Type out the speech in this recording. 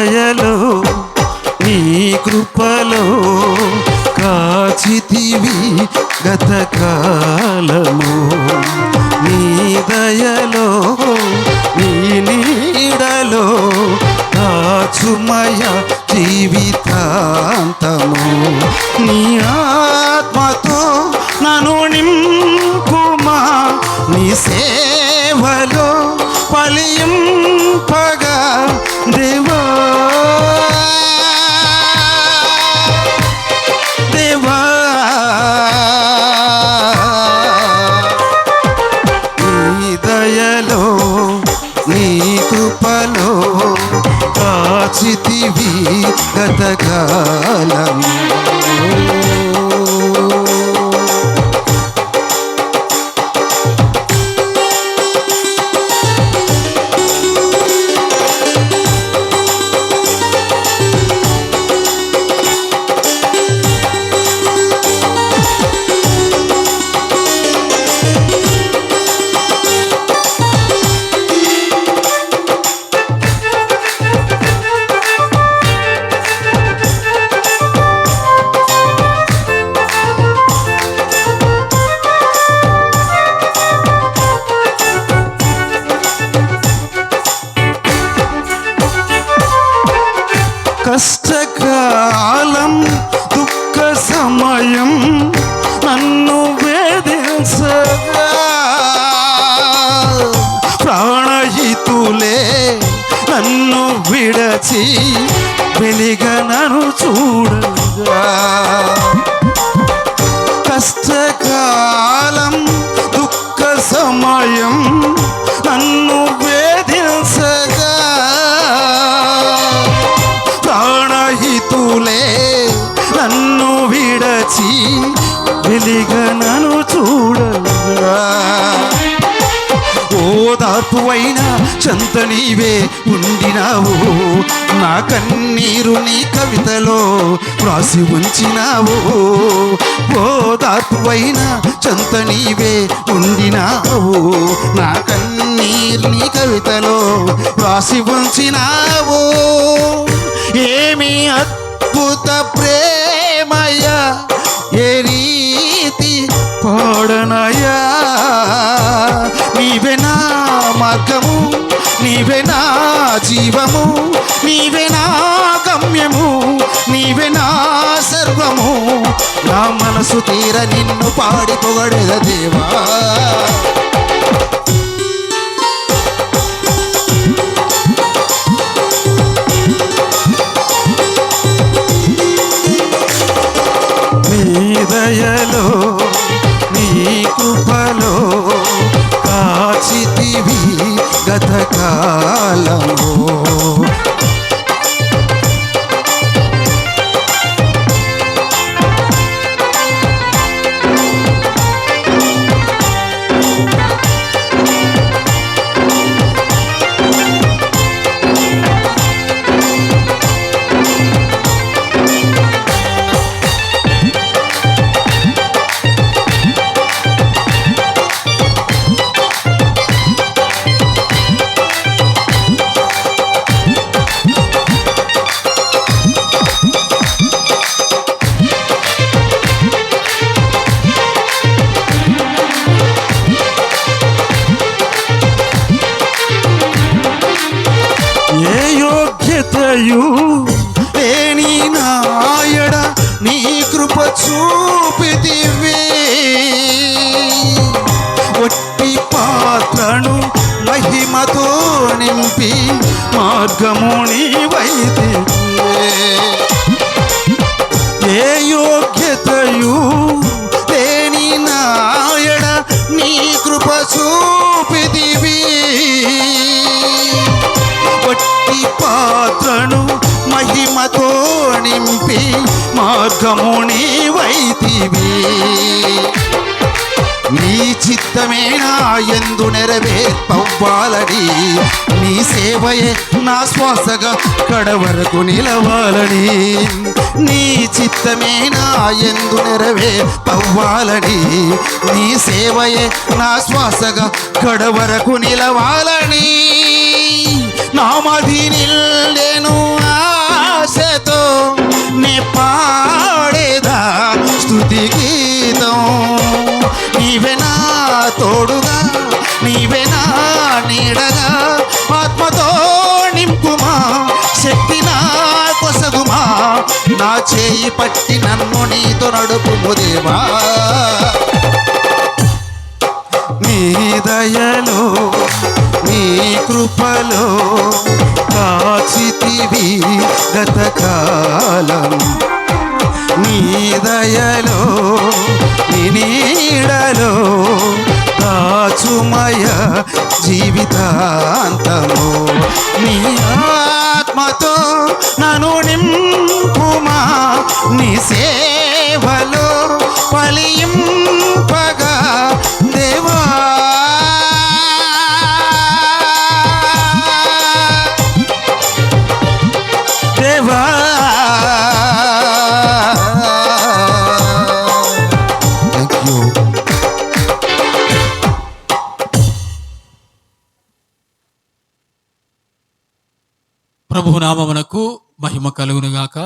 దయలో నీ కృపలో కాచితివి గతకాలము. నీ దయలో నీ నీడలో కాచుమయ జీవితాంతము. నీ ఆత్మతో నన్ను నింపుమా, నీ సేవలో ఫలింపగా దేవా. దేవా నీ దయలో నీ కృపలో కాచితివి గతకాలము. కష్టకాలం దుఃఖ సమయం నన్ను వేధించగా, ప్రాణహితులే నన్ను విడచి వెలిగనను చూడగా. కష్టకాలం దుఃఖ సమయం నన్ను వేధించగా, ప్రాణహితులే నన్ను విడచి వెలిగనను చూడగా. ఓదార్పువైన చెంత నీవే ఉండినావు, నా కన్నీరు నీ కవితలో వ్రాసి ఉంచినావు. ఓదార్పువైన చెంత నీవే ఉండినావు, నా కన్నీరు నీ కవితలో వ్రాసి ఉంచినావు. ఏమి అద్భుత ప్రేమయ్యా, ఏ రీతి పాడనయ్యా. నీవే నా మార్గము, నీవే నా జీవము, నీవే నా గమ్యము, నీవే నా సర్వము. నా మనసు తీర నిన్ను పాడి పొగడెద దేవా. నీ దయలో నీ కృపలో కాచితివి గతకాలము. లేని నాయడ నీ కృప చూపితివి, ఒట్టి పాత్రను మహిమతో నింపి మార్గము నీవైతివి. ఏ యోగ్యతయు లేని నాయడ నీ కృప చూపితివి, ఒట్టి పాత్రను మహిమతో నింపి మార్గము నీవైతివి. నీ చిత్తమే నా యందు నెరవేర్పవ్వాలని, నీ సేవయే నా శ్వాసగా కడవరకు నిలవాలని. నీ చిత్తమే నా యందు నెరవేర్పవ్వాలని, నీ సేవయే నా శ్వాసగా కడవరకు నిలవాలని. నామది నిల్లేను నా చేయి పట్టి నన్ను నీతో నడుపుము దేవా. నీ దయలో నీ కృపలో కాచితివి గతకాలం, నీ దయలో నీ నీడలో దాచుమయ జీవితాంతము. నీ ఆత్మతో నన్ను నింపుమా, నీ సేవలో ఫలింపగా దేవా. దేవా థ్యాంక్ యూ. ప్రభువు నామమునకు మహిమ కలుగునుగాక.